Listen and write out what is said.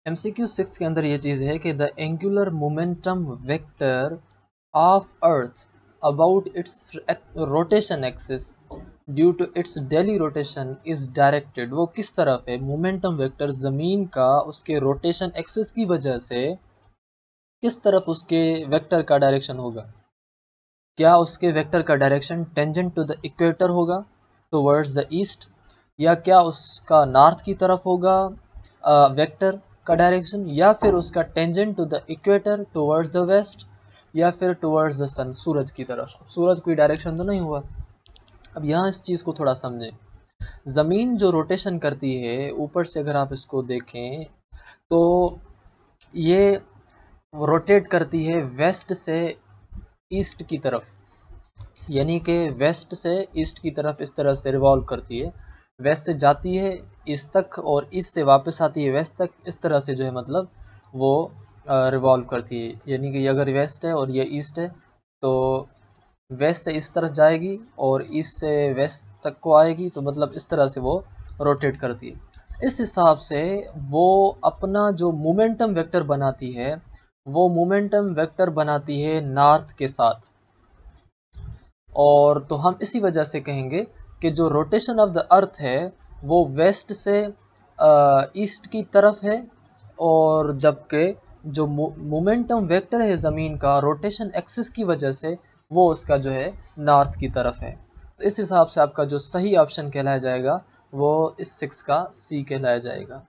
MCQ 6 के अंदर ये चीज़ है कि the angular momentum vector of Earth about its rotation axis due to its daily rotation is directed. वो किस तरफ है? मोमेंटम वेक्टर ज़मीन का उसके रोटेशन एक्सिस की वजह से किस तरफ उसके वेक्टर का डायरेक्शन होगा? क्या उसके वेक्टर का direction tangent to the equator होगा, टुवर्ड्स द ईस्ट, या क्या उसका नॉर्थ की तरफ होगा वेक्टर का डायरेक्शन, या फिर उसका tangent to the equator towards the west, या फिर टुवर्ड्स द सन, सूरज की तरफ। सूरज कोई डायरेक्शन तो नहीं हुआ। अब यहाँ इस चीज़ को थोड़ा समझें। ज़मीन जो रोटेशन करती है ऊपर से, अगर आप इसको देखें तो ये रोटेट करती है वेस्ट से ईस्ट की तरफ, यानी कि वेस्ट से ईस्ट की तरफ इस तरह से रिवॉल्व करती है। वेस्ट से जाती है ईस्ट तक और ईस्ट से वापस आती है वेस्ट तक। इस तरह से जो है मतलब वो रिवॉल्व करती है, यानी कि अगर वेस्ट है और ये ईस्ट है तो वेस्ट से इस तरफ जाएगी और ईस्ट से वेस्ट तक को आएगी, तो मतलब इस तरह से वो रोटेट करती है। इस हिसाब से वो अपना जो मोमेंटम वेक्टर बनाती है वो मोमेंटम वेक्टर बनाती है नॉर्थ के साथ। और तो हम इसी वजह से कहेंगे कि जो रोटेशन ऑफ द अर्थ है वो वेस्ट से ईस्ट की तरफ है, और जबकि जो मोमेंटम वेक्टर है ज़मीन का रोटेशन एक्सिस की वजह से वो उसका जो है नॉर्थ की तरफ है। तो इस हिसाब से आपका जो सही ऑप्शन कहलाया जाएगा वो इस 6 का सी कहलाया जाएगा।